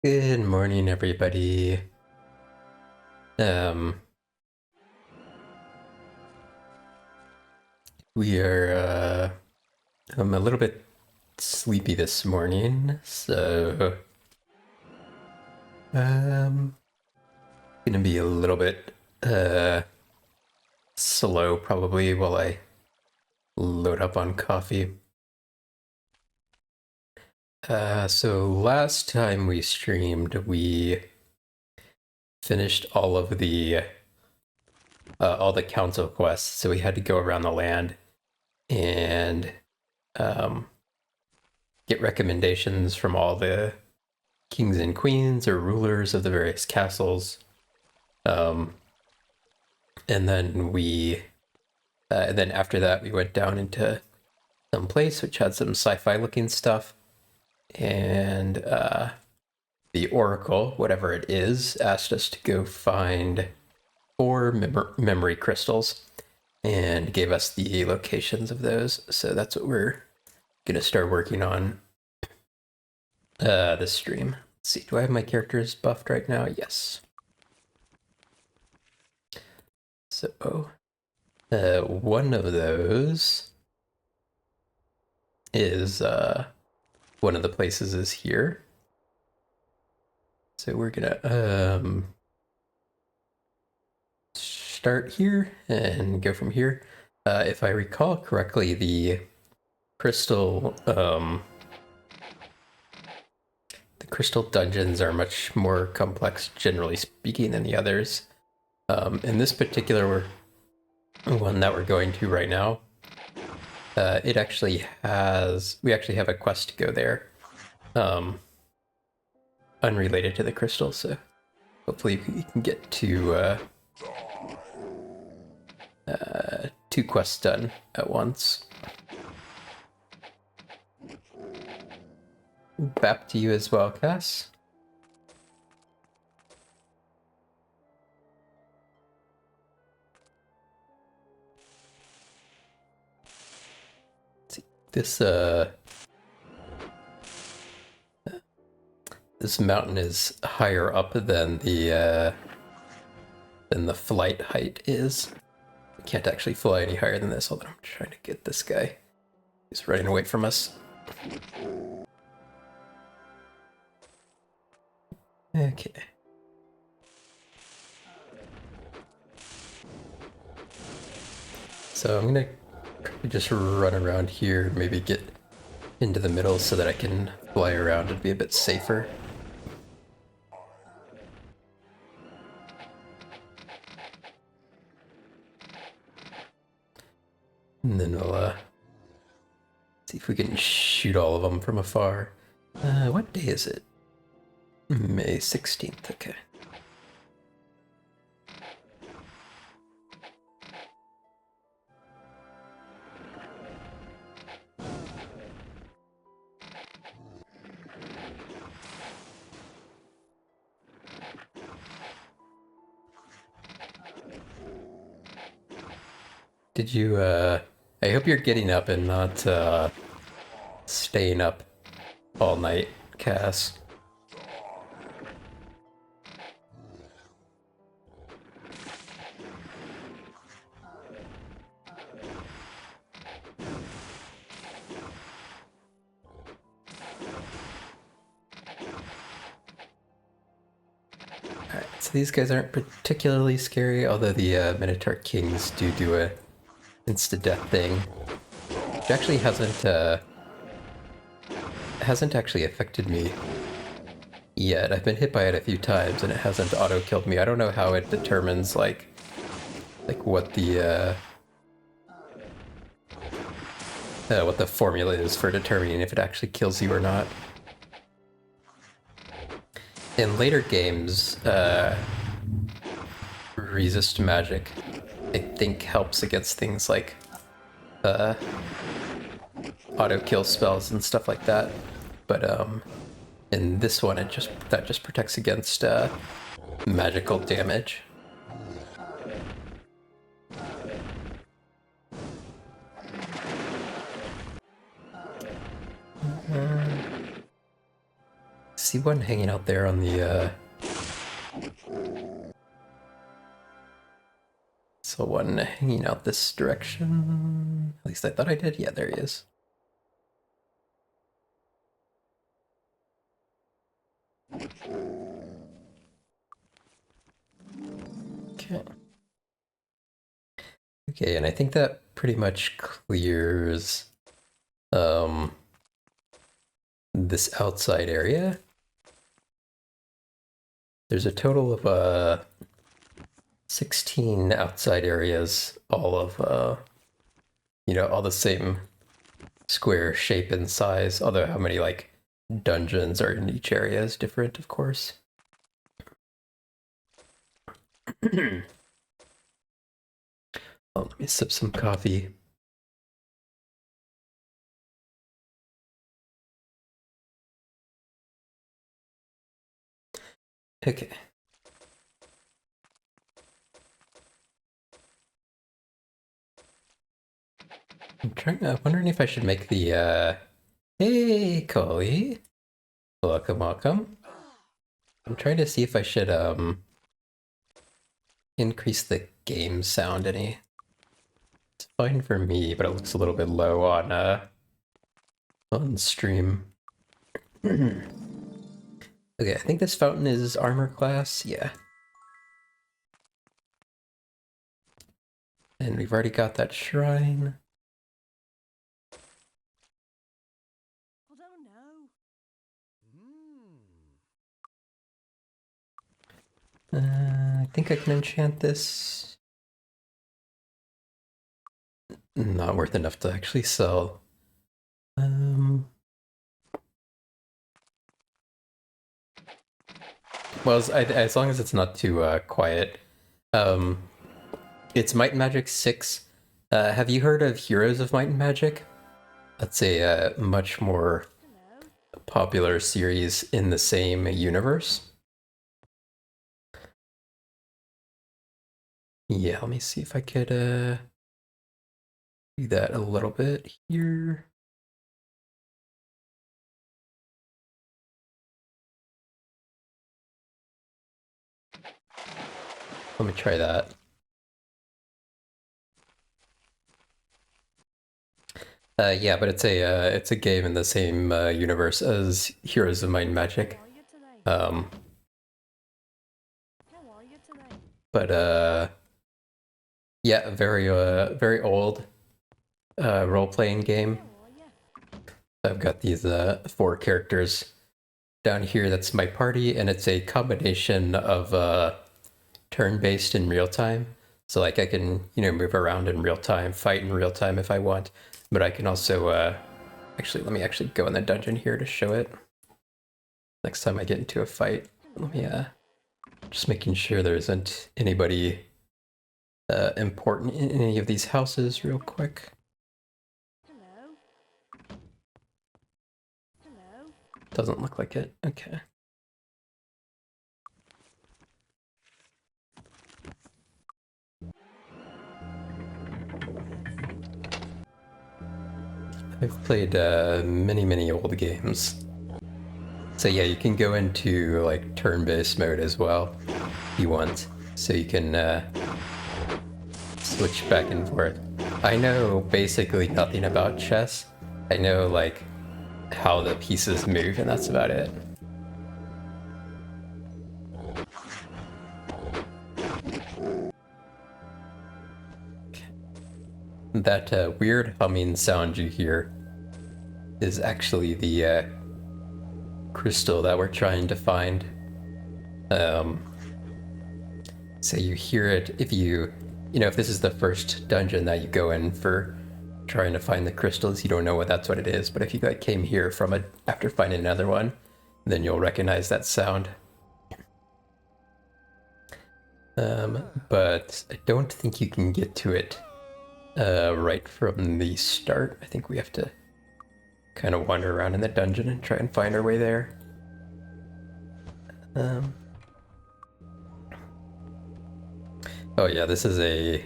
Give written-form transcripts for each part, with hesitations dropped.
Good morning, everybody. Um, we are, I'm a little bit sleepy this morning, so, gonna be a little bit, slow probably while I load up on coffee. So last time we streamed, we finished all the council quests, so we had to go around the land and, um, get recommendations from all the kings and queens or rulers of the various castles. Um, and then after that, we went down into some place which had some sci-fi looking stuff. And the Oracle, whatever it is, asked us to go find four memory crystals and gave us the locations of those. So that's what we're gonna start working on this stream. Let's see, do I have my characters buffed right now? Yes. So, one of those is, one of the places is here. So we're gonna, start here and go from here. If I recall correctly, the crystal, the crystal dungeons are much more complex, generally speaking, than the others. In this particular one that we're going to right now, we actually have a quest to go there, unrelated to the crystal. So hopefully you can get two quests done at once. Back to you as well, Cass. This this mountain is higher up than the flight height is. We can't actually fly any higher than this, although I'm trying to get this guy. He's running away from us. Okay. So I'm gonna just run around here, maybe get into the middle so that I can fly around and be a bit safer. And then we'll see if we can shoot all of them from afar. What day is it? May 16th, okay. Did you, I hope you're getting up and not, staying up all night, Cass. Alright, so these guys aren't particularly scary, although the Minotaur Kings do a insta-death thing, which actually hasn't actually affected me yet. I've been hit by it a few times and it hasn't auto-killed me. I don't know how it determines like what the formula is for determining if it actually kills you or not. In later games, resist magic, I think, helps against things like auto kill spells and stuff like that. But in this one, that just protects against magical damage. see one hanging out there on the, saw one hanging out this direction. At least I thought I did. Yeah, there he is. Okay. Okay, and I think that pretty much clears this outside area. There's a total of 16 outside areas, all of you know, all the same square shape and size, although how many like dungeons are in each area is different, of course. Oh, let me sip some coffee. Okay. I'm wondering if I should make the, hey, Coley. Welcome, welcome. I'm trying to see if I should, increase the game sound any. It's fine for me, but it looks a little bit low on stream. Okay, I think this fountain is armor class, yeah. And we've already got that shrine. I don't I think I can enchant this. Not worth enough to actually sell. Well, as long as it's not too quiet. It's Might and Magic 6. Have you heard of Heroes of Might and Magic? That's a much more popular series in the same universe. Yeah, let me see if I could do that a little bit here. Let me try that. Yeah, but it's a game in the same universe as Heroes of Might and Magic. But yeah, very old role-playing game. I've got these 4 characters down here. That's my party, and it's a combination of turn-based and real time. So like I can, you know, move around in real time, fight in real time if I want, but I can also actually, let me actually go in the dungeon here to show it. Next time I get into a fight, let me just making sure there isn't anybody important in any of these houses real quick. Hello. Hello. Doesn't look like it. Okay. I've played many old games. So yeah, you can go into like turn-based mode as well if you want. So you can switch back and forth. I know basically nothing about chess. I know like how the pieces move, and that's about it. That weird humming sound you hear is actually the crystal that we're trying to find. So you hear it if you know, if this is the first dungeon that you go in for trying to find the crystals, you don't know that's what it is. But if you like came here from it after finding another one, then you'll recognize that sound. But I don't think you can get to it right from the start. I think we have to kind of wander around in the dungeon and try and find our way there. Oh yeah, this is a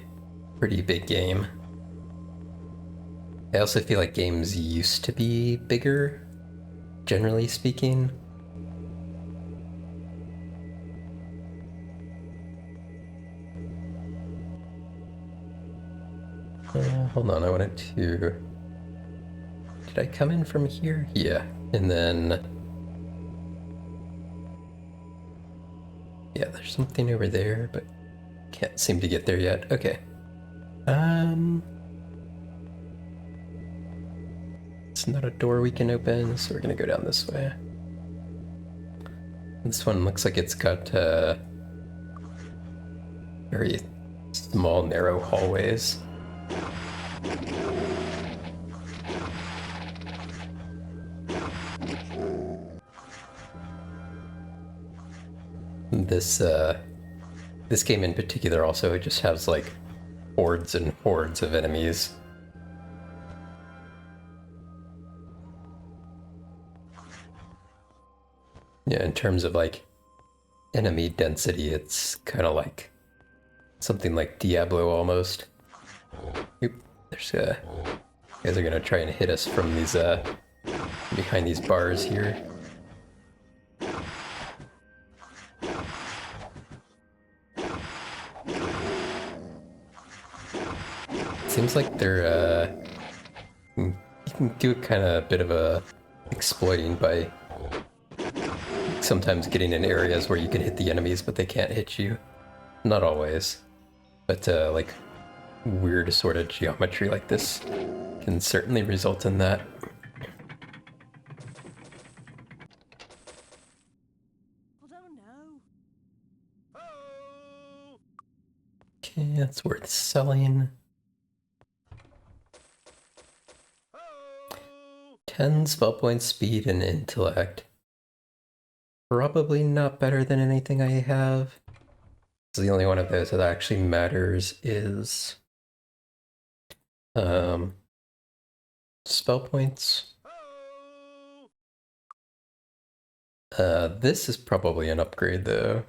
pretty big game. I also feel like games used to be bigger, generally speaking. Hold on, I wanted to... Did I come in from here? Yeah, and then... Yeah, there's something over there, but can't seem to get there yet. Okay. It's not a door we can open, so we're gonna go down this way. This one looks like it's got very small, narrow hallways. This game in particular also just has like hordes and hordes of enemies. Yeah, in terms of like enemy density, it's kind of like something like Diablo almost. Oop, there's guys are gonna try and hit us from these behind these bars here. Seems like they're you can do kind of a bit of a exploiting by sometimes getting in areas where you can hit the enemies but they can't hit you. Not always, but like weird sort of geometry like this can certainly result in that. I don't know. Okay, that's worth selling. 10 spell points, speed, and intellect. Probably not better than anything I have. So the only one of those that actually matters is spell points. This is probably an upgrade though.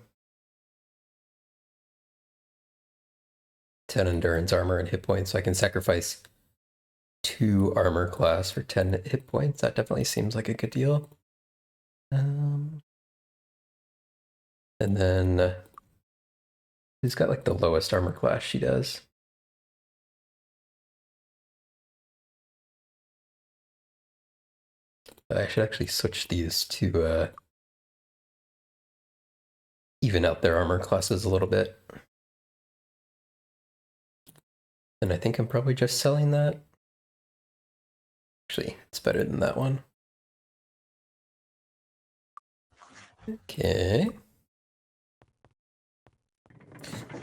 10 endurance, armor, and hit points, so I can sacrifice 2 armor class for 10 hit points. That definitely seems like a good deal. And then who's got like the lowest armor class? She does. I should actually switch these to even out their armor classes a little bit. And I think I'm probably just selling that. Actually, it's better than that one. Okay.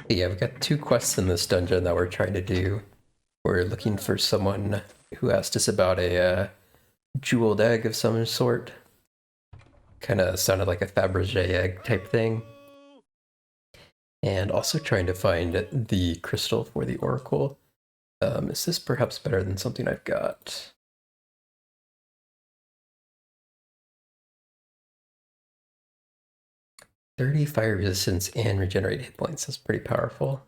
Yeah, we've got 2 quests in this dungeon that we're trying to do. We're looking for someone who asked us about a jeweled egg of some sort. Kind of sounded like a Fabergé egg type thing. And also trying to find the crystal for the oracle. Is this perhaps better than something I've got? "30 fire resistance and regenerate hit points." That's pretty powerful.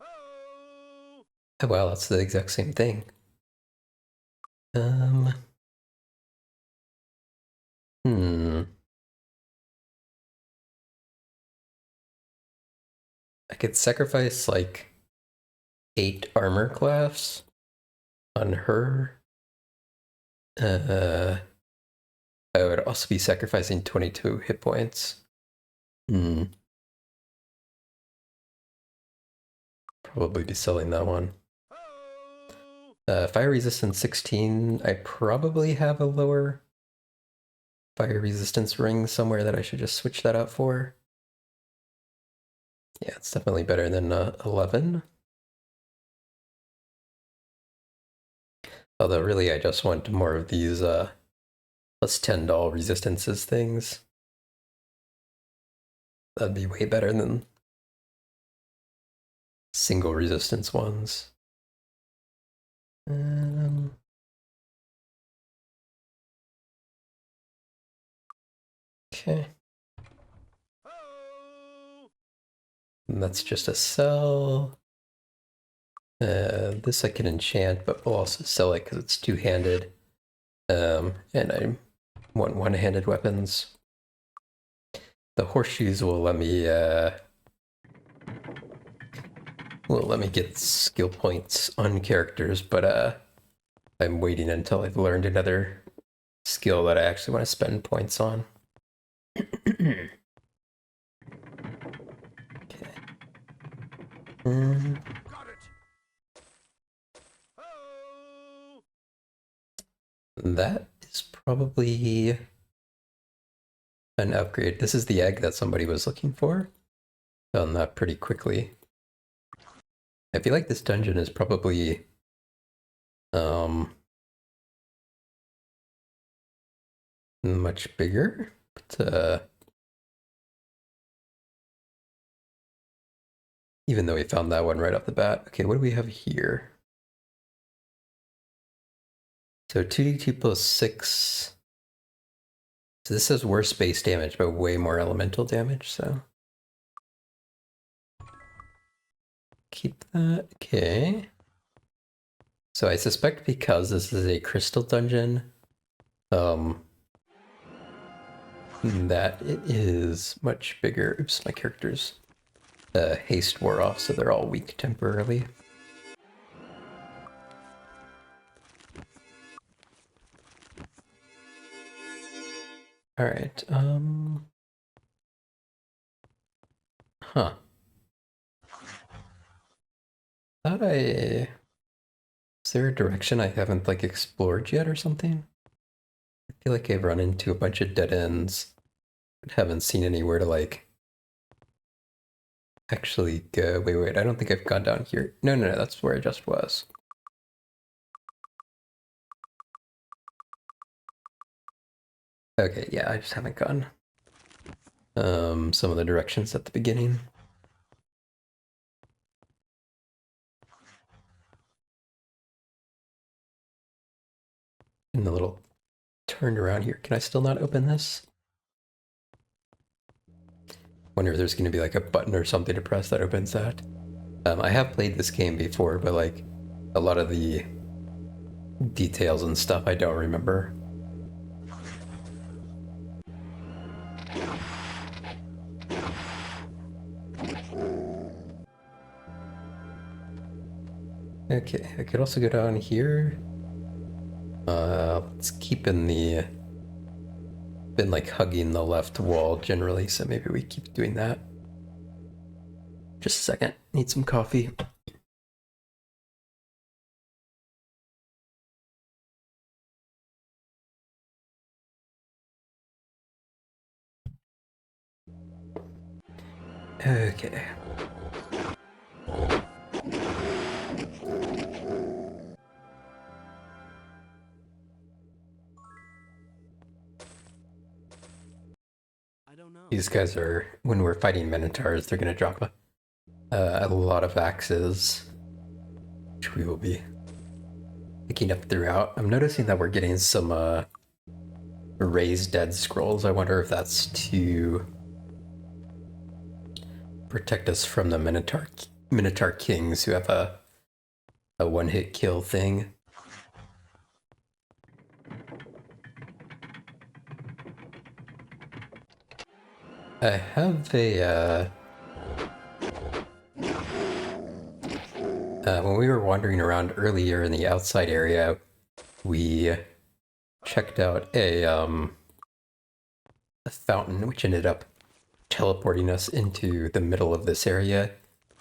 Oh wow, that's the exact same thing. I could sacrifice like 8 armor class on her. I would also be sacrificing 22 hit points. Probably be selling that one. Fire resistance 16. I probably have a lower fire resistance ring somewhere that I should just switch that out for. Yeah, it's definitely better than 11. Although really I just want more of these plus 10 doll resistances things. That'd be way better than single resistance ones. Okay. And that's just a sell. This I can enchant, but we'll also sell it because it's two-handed. And I want one-handed weapons. The horseshoes will let me Well, let me get skill points on characters, but I'm waiting until I've learned another skill that I actually want to spend points on. Okay. Got it. Oh! That is probably an upgrade. This is the egg that somebody was looking for. Found that pretty quickly. I feel like this dungeon is probably much bigger, but even though we found that one right off the bat. Okay, what do we have here? So 2d2 plus 6. So this has worse base damage, but way more elemental damage, so. Keep that, okay. So I suspect because this is a crystal dungeon, that it is much bigger. Oops, my character's haste wore off, so they're all weak temporarily. All right, huh. Thought is there a direction I haven't like explored yet or something? I feel like I've run into a bunch of dead ends, but haven't seen anywhere to like actually go. Wait, I don't think I've gone down here. No, that's where I just was. Okay, yeah, I just haven't gone some of the directions at the beginning. And the little turned around here. Can I still not open this? Wonder if there's going to be like a button or something to press that opens that. I have played this game before, but like a lot of the details and stuff I don't remember. Okay, I could also go down here. Let's keep in the... Been like hugging the left wall generally, so maybe we keep doing that. Just a second, need some coffee. Okay. I don't know. These guys are, when we're fighting Minotaurs, they're gonna drop a lot of axes, which we will be picking up throughout. I'm noticing that we're getting some raised dead scrolls. I wonder if that's to protect us from the Minotaur kings who have a one-hit kill thing. I have a when we were wandering around earlier in the outside area, we checked out a fountain which ended up teleporting us into the middle of this area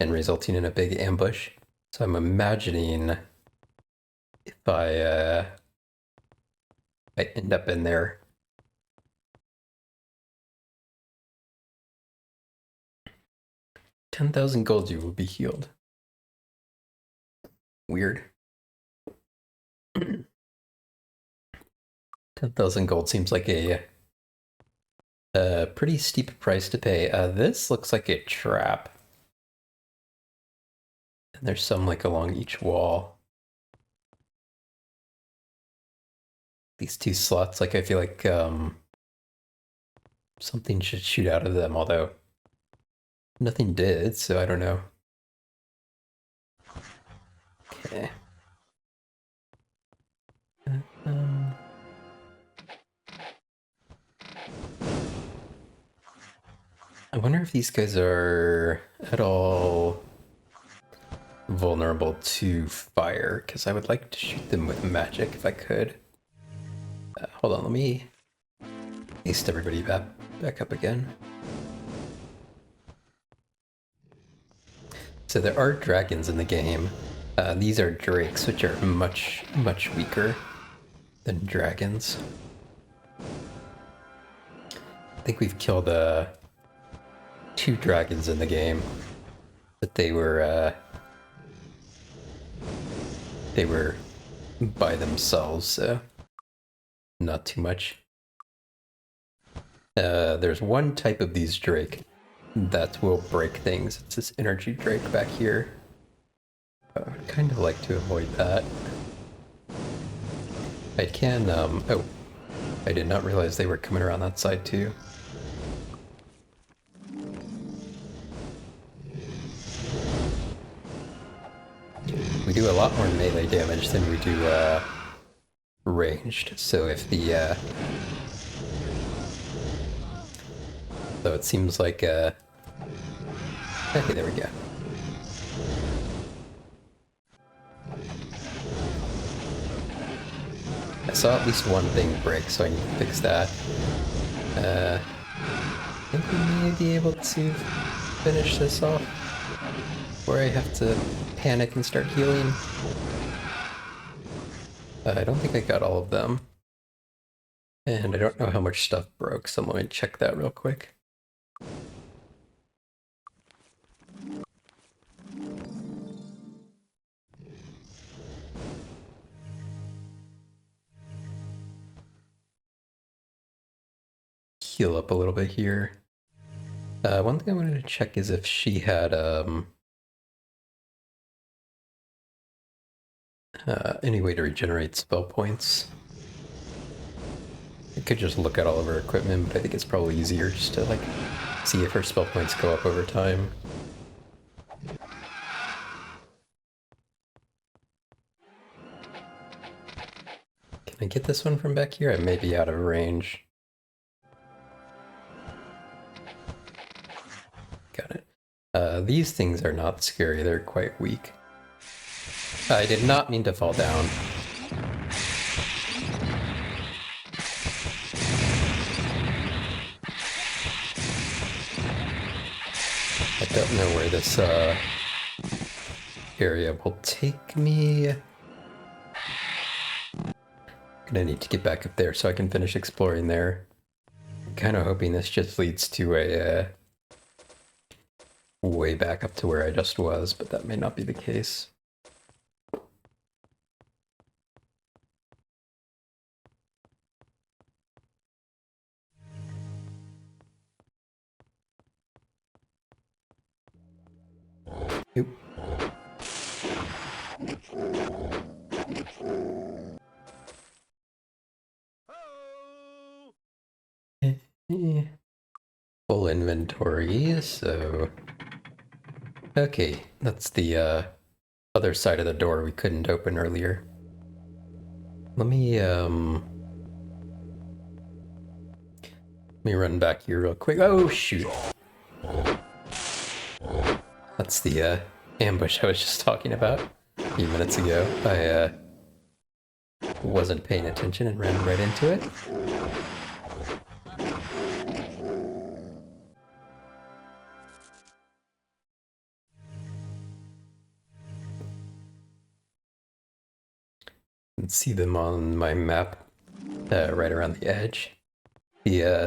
and resulting in a big ambush. So I'm imagining if I end up in there. 10,000 gold, you will be healed. Weird. 10,000 gold seems like a pretty steep price to pay. This looks like a trap. And there's some like along each wall. These two slots, like I feel like something should shoot out of them, although nothing did, so I don't know. Okay. I wonder if these guys are at all vulnerable to fire, because I would like to shoot them with magic if I could. Hold on, let me haste everybody back up again. So there are dragons in the game. These are drakes, which are much weaker than dragons. I think we've killed 2 dragons in the game, but they were by themselves, so not too much. There's one type of these drake that will break things. It's this energy drake back here. I would kind of like to avoid that. I can, oh, I did not realize they were coming around that side too. We do a lot more melee damage than we do, ranged, so if the, so it seems like, okay, there we go. I saw at least one thing break, so I need to fix that. I think we may be able to finish this off, or I have to panic and start healing. I don't think I got all of them. And I don't know how much stuff broke, so let me check that real quick. Heal up a little bit here. One thing I wanted to check is if she had any way to regenerate spell points. I could just look at all of her equipment, but I think it's probably easier just to like see if her spell points go up over time. Can I get this one from back here? I may be out of range. Got it. These things are not scary, they're quite weak. I did not mean to fall down. I don't know where this area will take me. Gonna need to get back up there so I can finish exploring there. Kind of hoping this just leads to a way back up to where I just was, but that may not be the case. Oop. Full inventory, so... Okay, that's the other side of the door we couldn't open earlier. Let me run back here real quick. Oh, shoot. That's the ambush I was just talking about a few minutes ago. I wasn't paying attention and ran right into it. You can see them on my map right around the edge.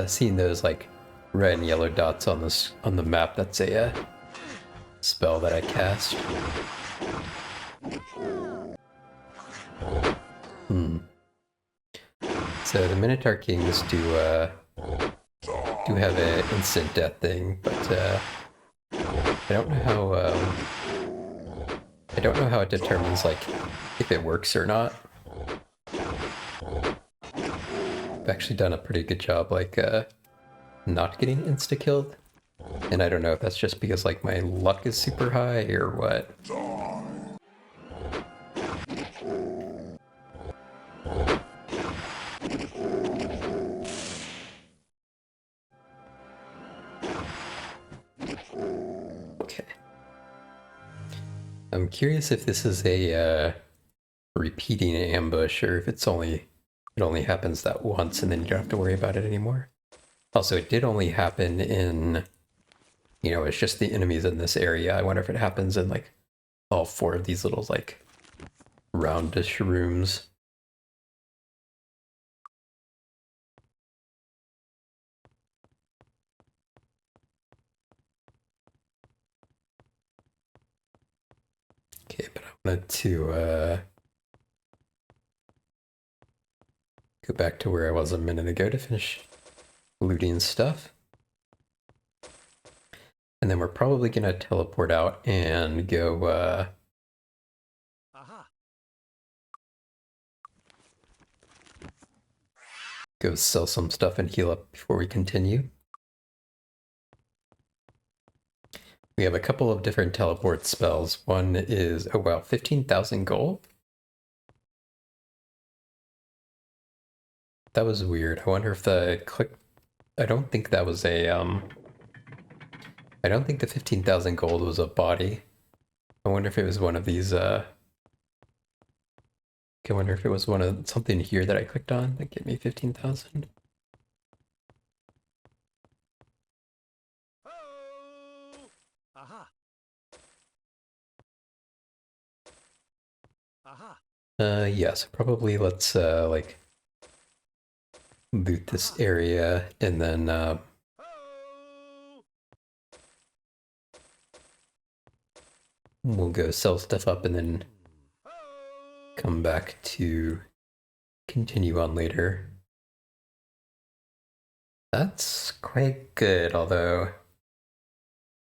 Seeing those like red and yellow dots on the map, that's a spell that I cast. So the Minotaur Kings do have an instant death thing, but I don't know how it determines like if it works or not. I've actually done a pretty good job like not getting insta killed. And I don't know if that's just because like my luck is super high or what. Okay. I'm curious if this is a repeating ambush or if it only happens that once and then you don't have to worry about it anymore. Also, it did only happen in, it's just the enemies in this area. I wonder if it happens in like all four of these little like roundish rooms. Okay, but I wanted to go back to where I was a minute ago to finish looting stuff. And then we're probably gonna teleport out and go Aha. go sell some stuff and heal up before we continue. We have a couple of different teleport spells. One is, oh wow, 15,000 gold? That was weird. I wonder if the click... I don't think that was a, I don't think the 15,000 gold was a body. I wonder if it was one of these, I wonder if it was one of something here that I clicked on that gave me 15,000. Oh. Aha. Aha. Yeah, so probably let's, like, loot this area and then, Oh. we'll go sell stuff up and then Oh. come back to continue on later. That's quite good, although I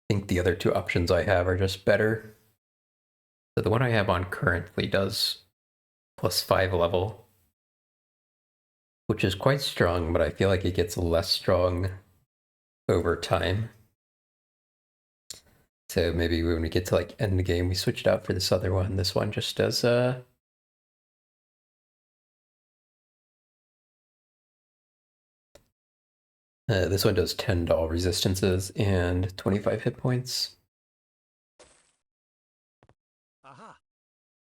think the other two options I have are just better. So the one I have on currently does +5 level, which is quite strong, but I feel like it gets less strong over time. So maybe when we get to like end game, we switch it out for this other one. This one just does this one does 10 doll resistances and 25 hit points. Aha.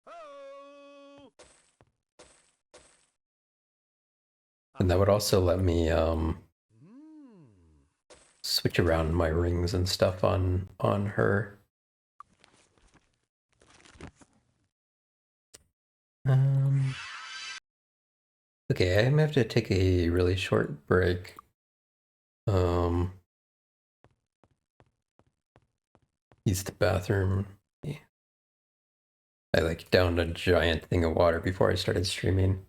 Oh. And that would also let me Mm. switch around my rings and stuff on her. Okay, I'm gonna have to take a really short break. Use the bathroom. Yeah. I like downed a giant thing of water before I started streaming.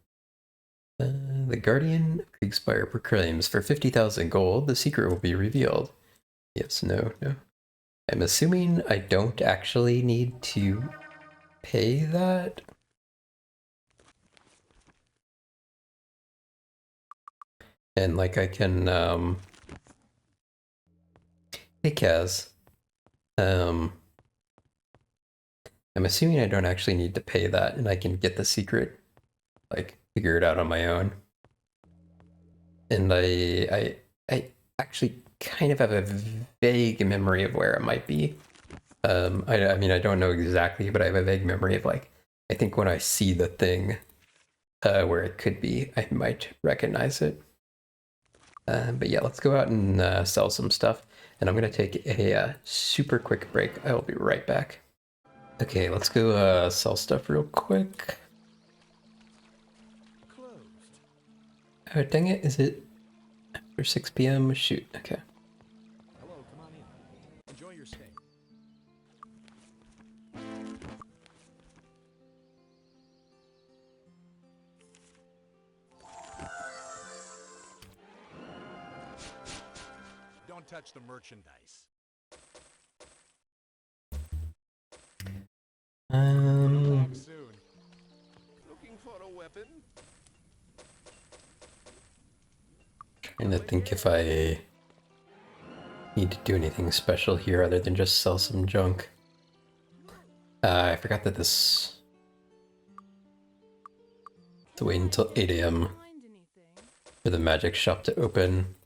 The Guardian Kriegspire proclaims for 50,000 gold, the secret will be revealed. Yes, no. I'm assuming I don't actually need to pay that. And like I can, hey Kaz. I'm assuming I don't actually need to pay that and I can get the secret, like figure it out on my own. And I actually kind of have a vague memory of where it might be. I mean, I don't know exactly, but I have a vague memory of like, I think when I see the thing where it could be, I might recognize it. But yeah, let's go out and sell some stuff. And I'm going to take a super quick break. I will be right back. Okay, let's go sell stuff real quick. Closed. Oh, dang it. Is it after 6 p.m.? Shoot. Okay. Hello, come on in. Enjoy your stay. Don't touch the merchandise. Back soon. Looking for a weapon? Trying to think if I need to do anything special here other than just sell some junk. I forgot that this... to wait until 8 a.m. for the magic shop to open.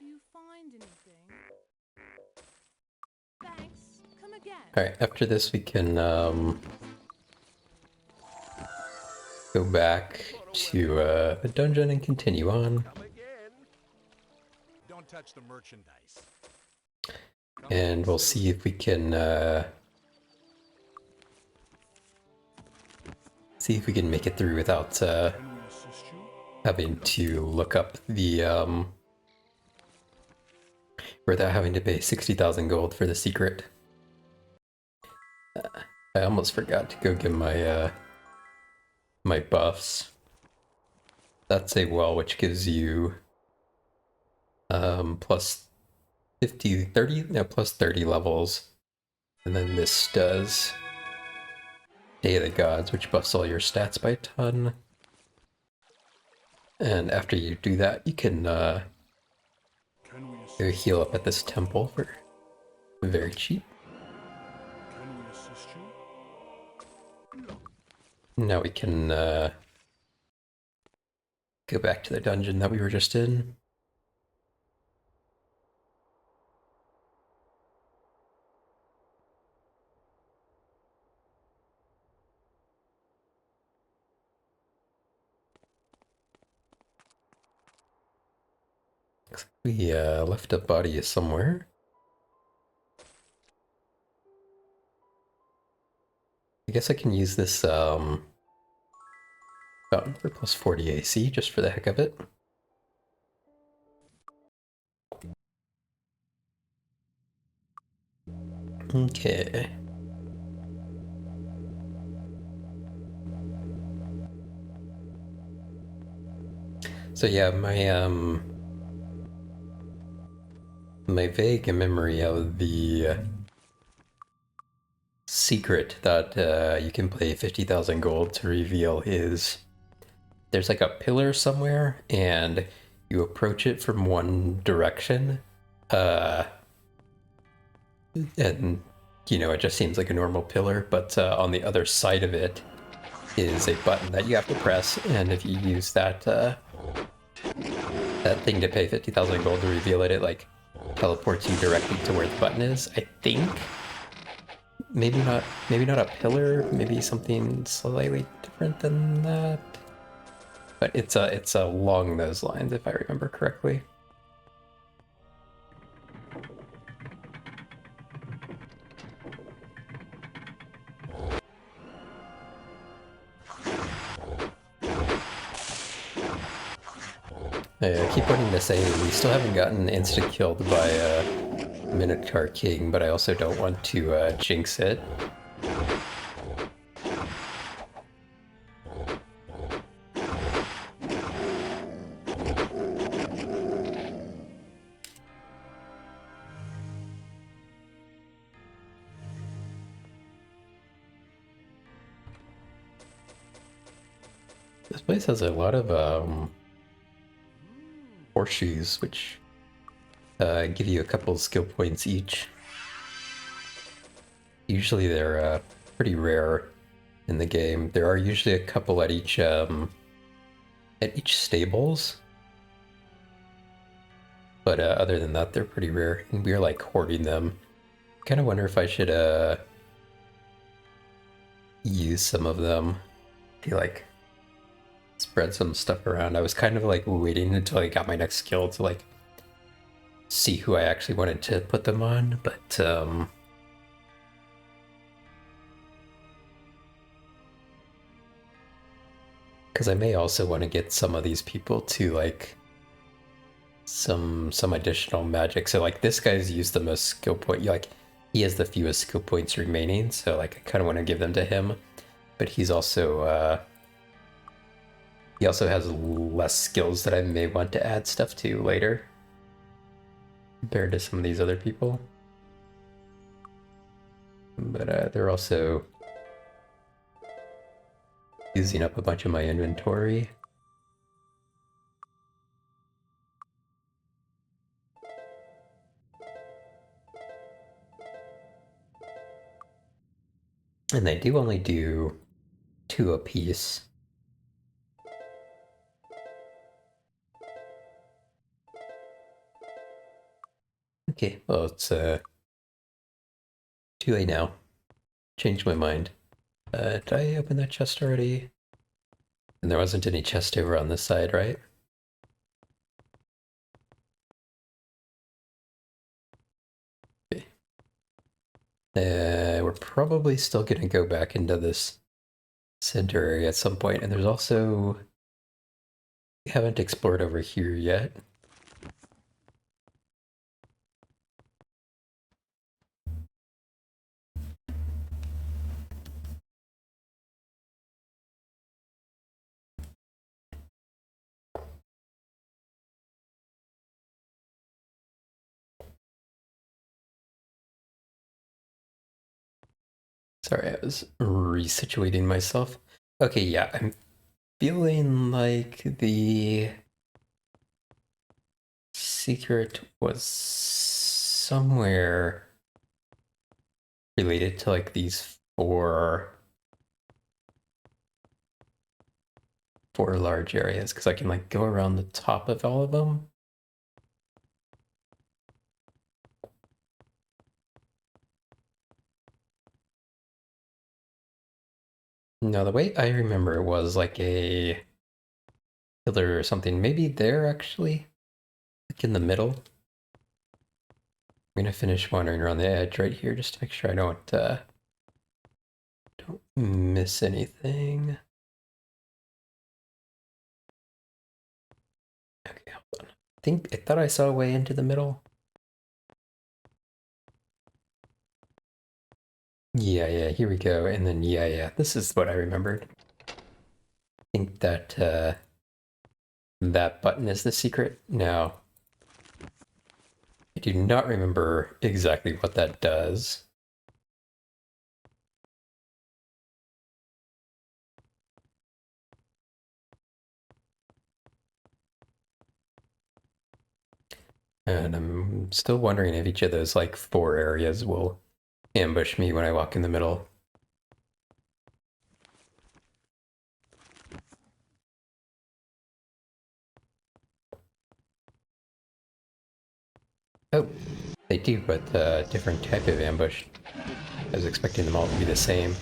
you find anything? Thanks. Come again. Alright, after this we can go back to the dungeon and continue on. Come again. Don't touch the merchandise. And we'll see if we can make it through without Can we assist you? having to look up the without having to pay 60,000 gold for the secret. I almost forgot to go get my my buffs. That's a well which gives you plus 30 levels. And then this does Day of the Gods, which buffs all your stats by a ton. And after you do that, you can go heal up at this temple for very cheap. Can we assist you? Now we can go back to the dungeon that we were just in. Looks like we left a body somewhere. I guess I can use this fountain for plus 40 AC just for the heck of it. Okay. So yeah, my vague memory of the secret that you can pay 50,000 gold to reveal is there's like a pillar somewhere and you approach it from one direction, and you know, it just seems like a normal pillar, but on the other side of it is a button that you have to press, and if you use that that thing to pay 50,000 gold to reveal it, it like teleports you directly to where the button is. I think maybe not a pillar, maybe something slightly different than that, but it's along those lines if I remember correctly. I keep wanting to say we still haven't gotten insta-killed by Minotaur King, but I also don't want to jinx it. This place has a lot of horseshoes, which give you a couple skill points each. Usually they're pretty rare in the game. There are usually a couple at each stables, but other than that, they're pretty rare, and we're like hoarding them. Kind of wonder if I should use some of them to like spread some stuff around. I was kind of like waiting until I got my next skill to like see who I actually wanted to put them on, but because I may also want to get some of these people to like some additional magic. So like this guy's used the most skill point, like he has the fewest skill points remaining, so like I kind of want to give them to him, but he's also he also has less skills that I may want to add stuff to later compared to some of these other people. But they're also using up a bunch of my inventory. And they do only do 2 apiece. Okay, well, it's too late now. Changed my mind. Did I open that chest already? And there wasn't any chest over on this side, right? Okay. We're probably still gonna go back into this center area at some point, and there's also... We haven't explored over here yet. Sorry, I was resituating myself. Okay, yeah, I'm feeling like the secret was somewhere related to like these four large areas, because I can like go around the top of all of them. No, the way I remember it was like a pillar or something. Maybe there actually, like in the middle. I'm gonna finish wandering around the edge right here just to make sure I don't miss anything. Okay, hold on. I thought I saw a way into the middle. Yeah, here we go. And then yeah, this is what I remembered. I think that that button is the secret. Now, I do not remember exactly what that does. And I'm still wondering if each of those like four areas will ambush me when I walk in the middle. Oh, they do, but different type of ambush. I was expecting them all to be the same.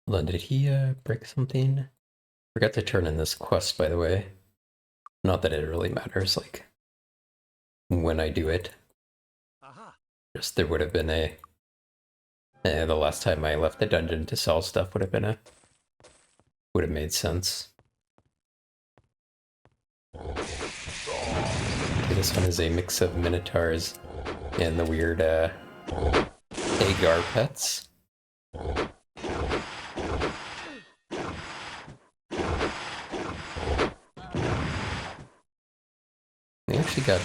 Hold on, did he break something? Forgot to turn in this quest, by the way. Not that it really matters, like, when I do it. Just there would have been the last time I left the dungeon to sell stuff would have made sense. Okay, this one is a mix of minotaurs and the weird Agar pets. They actually got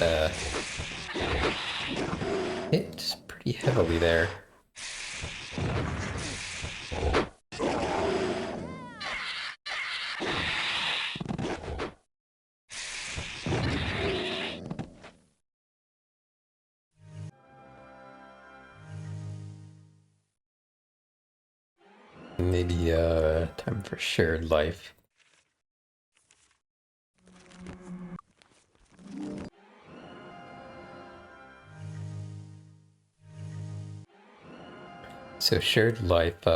hit pretty heavily there. Maybe time for shared life. So shared life,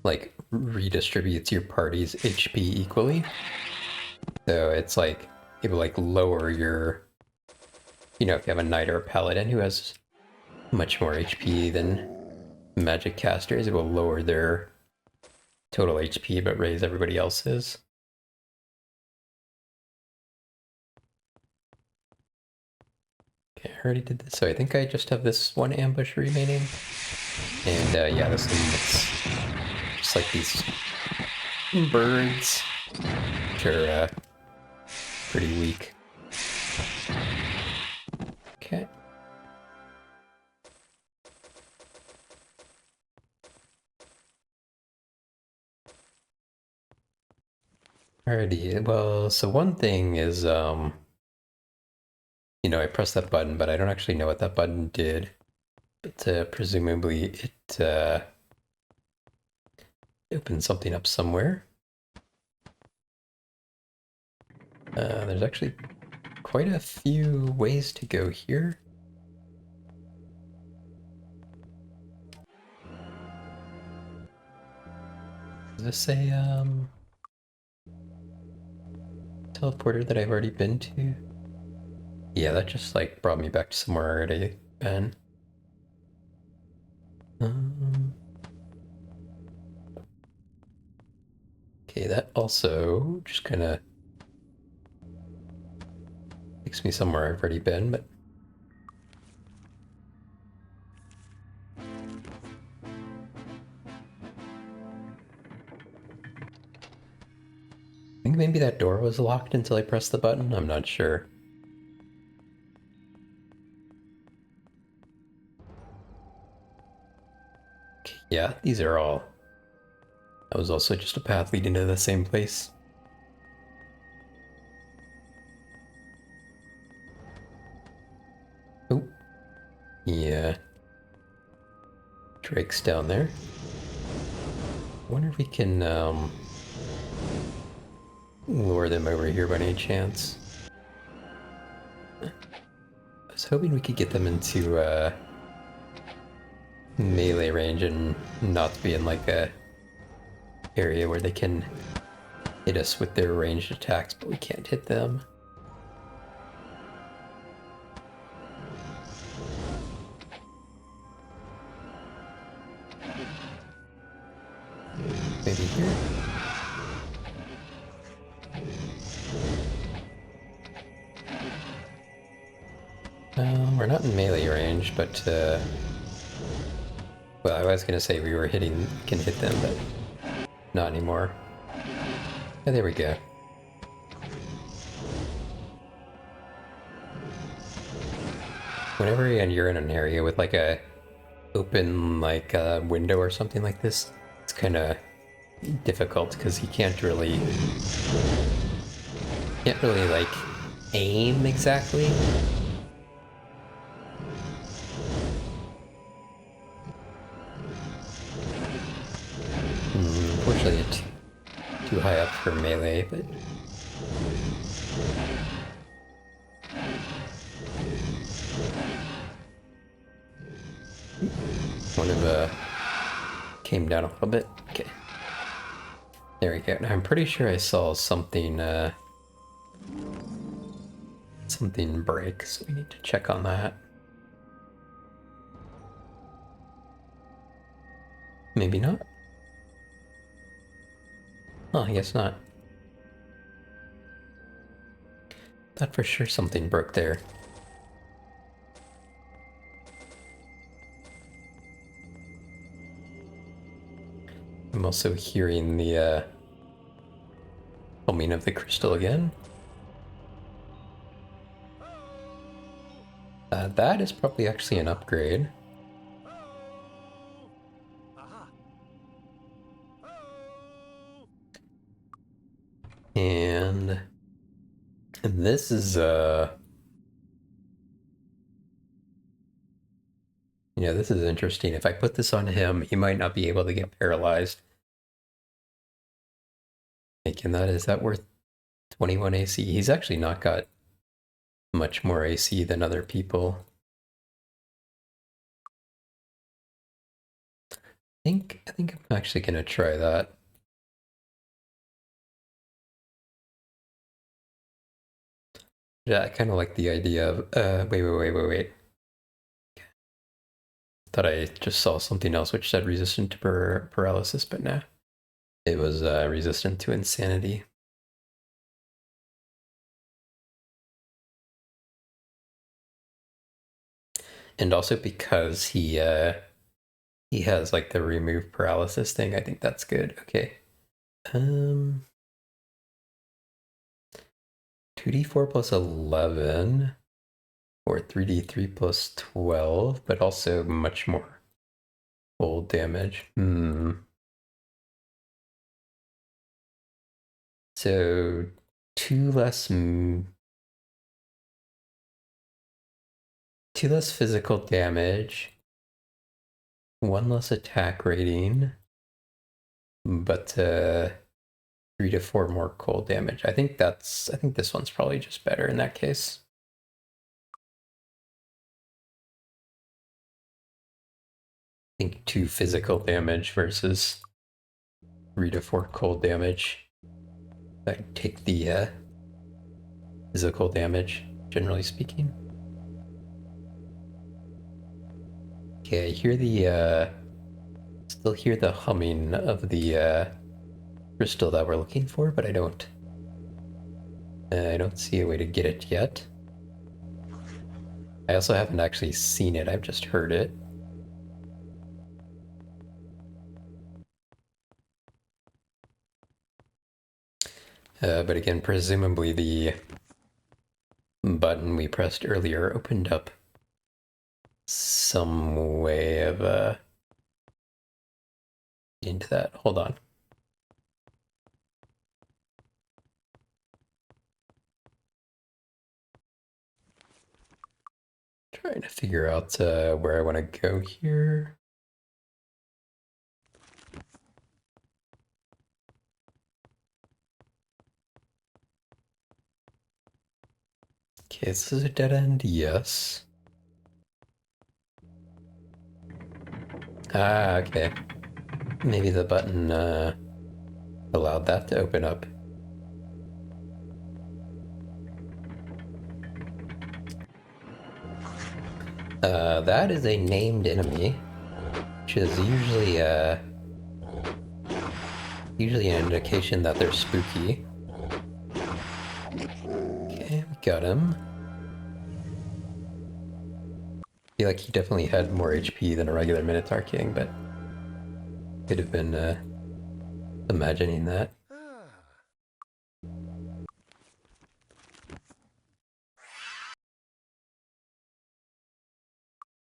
like redistributes your party's HP equally. So it's like it will like lower your, if you have a knight or a paladin who has much more HP than magic casters, it will lower their total HP but raise everybody else's. Okay, I already did this, so I think I just have this one ambush remaining. And yeah, this one looks just like these birds, which are pretty weak. Okay. Alrighty, well, so one thing is, I pressed that button, but I don't actually know what that button did. But presumably it opened something up somewhere. There's actually quite a few ways to go here. Is this a teleporter that I've already been to? Yeah, that just like brought me back to somewhere I already been. Okay, that also just kind of takes me somewhere I've already been, but I think maybe that door was locked until I pressed the button. I'm not sure. Okay, yeah, these are all. That was also just a path leading to the same place. Oh, yeah. Drake's down there. I wonder if we can lure them over here by any chance. I was hoping we could get them into melee range and not be in like a area where they can hit us with their ranged attacks, but we can't hit them. Maybe here. We're not in melee range, but well, I was gonna say we were can hit them, but not anymore. Oh, there we go. Whenever you're in an area with like a open like window or something like this, it's kind of difficult because you can't really like aim exactly. Unfortunately, it's too high up for melee, but one of came down a little bit. Okay, there we go. Now I'm pretty sure I saw something something break, so we need to check on that. Maybe not. Oh, I guess not. Thought for sure something broke there. I'm also hearing the humming of the crystal again. That is probably actually an upgrade. And this is this is interesting. If I put this on him, he might not be able to get paralyzed. Thinking that, is that worth 21 AC? He's actually not got much more AC than other people. I think I'm actually gonna try that. Yeah, I kind of like the idea of wait. Thought I just saw something else which said resistant to paralysis, but no. It was resistant to insanity. And also because he has like the remove paralysis thing, I think that's good. Okay. 2d4 plus 11 or 3d3 plus 12, but also much more full damage. So two less physical damage 1 less attack rating, but 3 to 4 more cold damage. I think this one's probably just better in that case. I think 2 physical damage versus 3 to 4 cold damage. I'd take the physical damage, generally speaking. Okay, I hear the still hear the humming of the crystal that we're looking for, but I don't see a way to get it yet. I also haven't actually seen it, I've just heard it. But again, presumably the button we pressed earlier opened up some way of into that. Hold on. Trying to figure out where I want to go here. Okay, this is a dead end, yes. Ah, okay. Maybe the button allowed that to open up. That is a named enemy, which is usually an indication that they're spooky. Okay, we got him. I feel like he definitely had more HP than a regular Minotaur King, but could have been imagining that.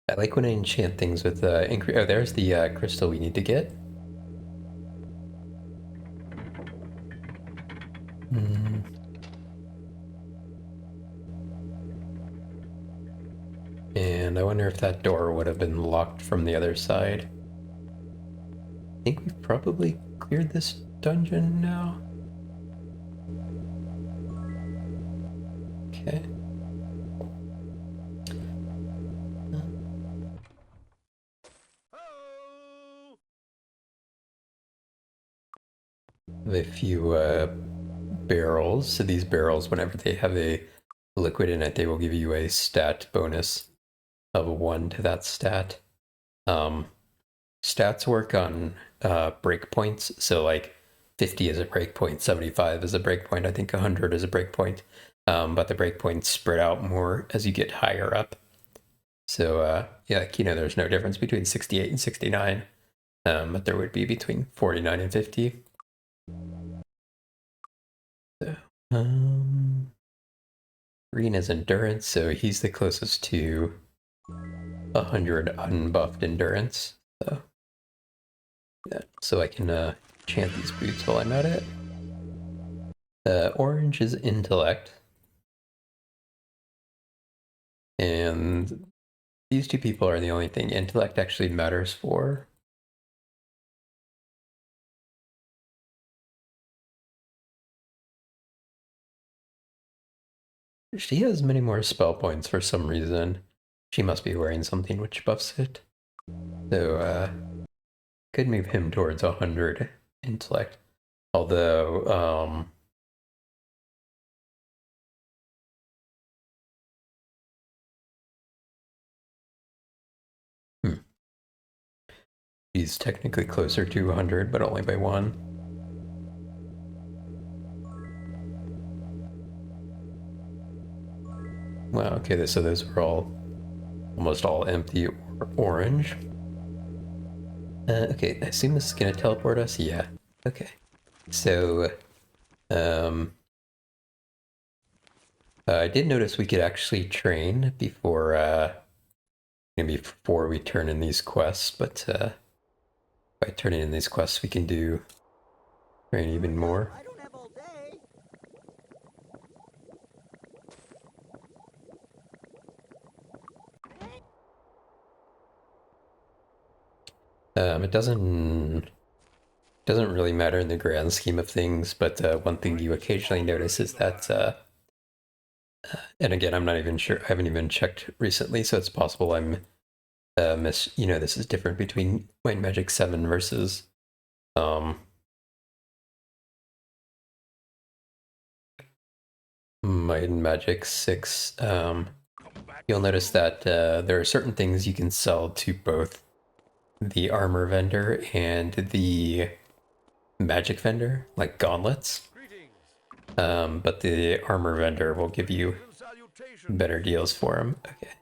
I like when I enchant things with increase. Oh, there's the crystal we need to get. And I wonder if that door would have been locked from the other side. I think we've probably cleared this dungeon now. Okay. A few barrels. So these barrels, whenever they have a liquid in it, they will give you a stat bonus of 1 to that stat. Stats work on breakpoints, so like 50 is a breakpoint, 75 is a breakpoint, I think 100 is a breakpoint, but the breakpoints spread out more as you get higher up. So yeah, like, there's no difference between 68 and 69, but there would be between 49 and 50. So, green is endurance, so he's the closest to 100 unbuffed endurance. So, yeah, so I can chant these boots while I'm at it. Orange is intellect. And these two people are the only thing intellect actually matters for. She has many more spell points for some reason. She must be wearing something which buffs it. So, could move him towards 100 intellect. Although, he's technically closer to 100, but only by 1. Wow, okay, so those were almost all empty orange. Okay, I assume this is gonna teleport us? Yeah. Okay. So, I did notice we could actually train before we turn in these quests, but by turning in these quests we can train even more. I don't have all day. It doesn't really matter in the grand scheme of things, but one thing you occasionally notice is that, and again, I'm not even sure, I haven't even checked recently, so it's possible I'm this is different between Might and Magic 7 versus Might and Magic 6. You'll notice that there are certain things you can sell to both the armor vendor and the magic vendor, like gauntlets. But the armor vendor will give you better deals for them. Okay.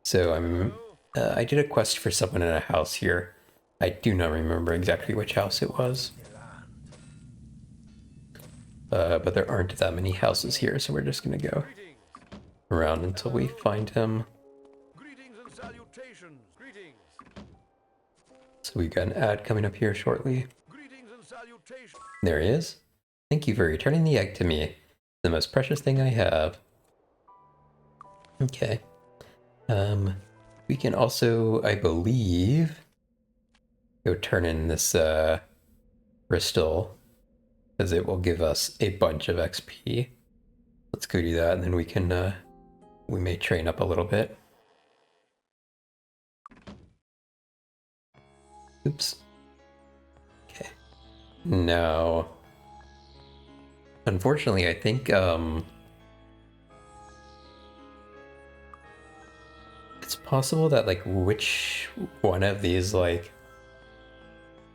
So I did a quest for someone in a house here. I do not remember exactly which house it was. But there aren't that many houses here, so we're just gonna go around until we find him. Greetings and salutations. Greetings. So we got an ad coming up here shortly. Greetings and salutations. There he is. Thank you for returning the egg to me. The most precious thing I have. Okay. We can also, I believe, go turn in this crystal, because it will give us a bunch of XP. Let's go do that, and then we can, we may train up a little bit. Oops. Okay. Now, unfortunately, I think, it's possible that, like, which one of these, like,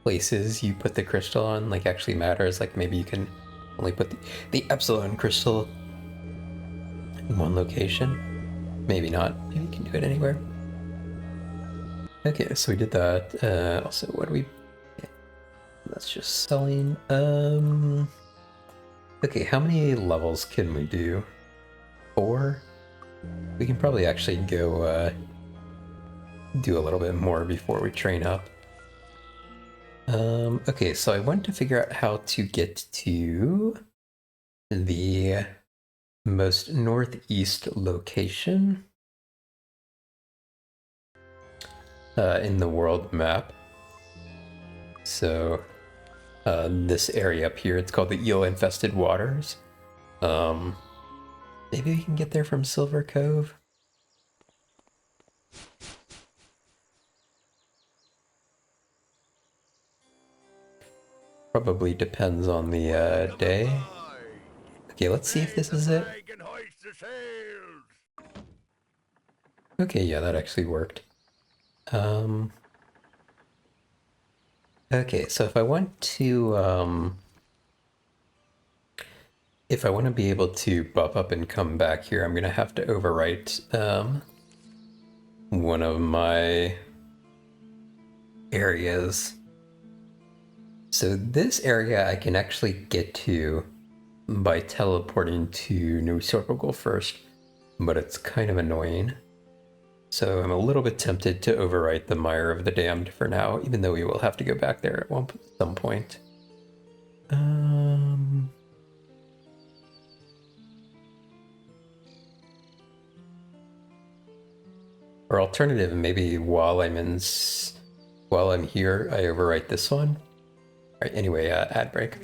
places you put the crystal on, like, actually matters. Like, maybe you can only put the Epsilon crystal in one location. Maybe not. Maybe you can do it anywhere. Okay, so we did that. Also, what do we... Okay, that's just selling. Okay, how many levels can we do? 4? We can probably actually go do a little bit more before we train up. Okay, so I want to figure out how to get to the most northeast location in the world map. So this area up here, it's called the Eel-Infested Waters. Maybe we can get there from Silver Cove? Probably depends on the day. Okay, let's see if this is it. Okay, yeah, that actually worked. Okay, so if I want to, if I want to be able to buff up and come back here, I'm gonna have to overwrite, one of my areas. So this area I can actually get to by teleporting to New Circle first, but it's kind of annoying. So I'm a little bit tempted to overwrite the Mire of the Damned for now, even though we will have to go back there at some point. Or alternative, maybe while I'm here, I overwrite this one. All right, anyway, ad break.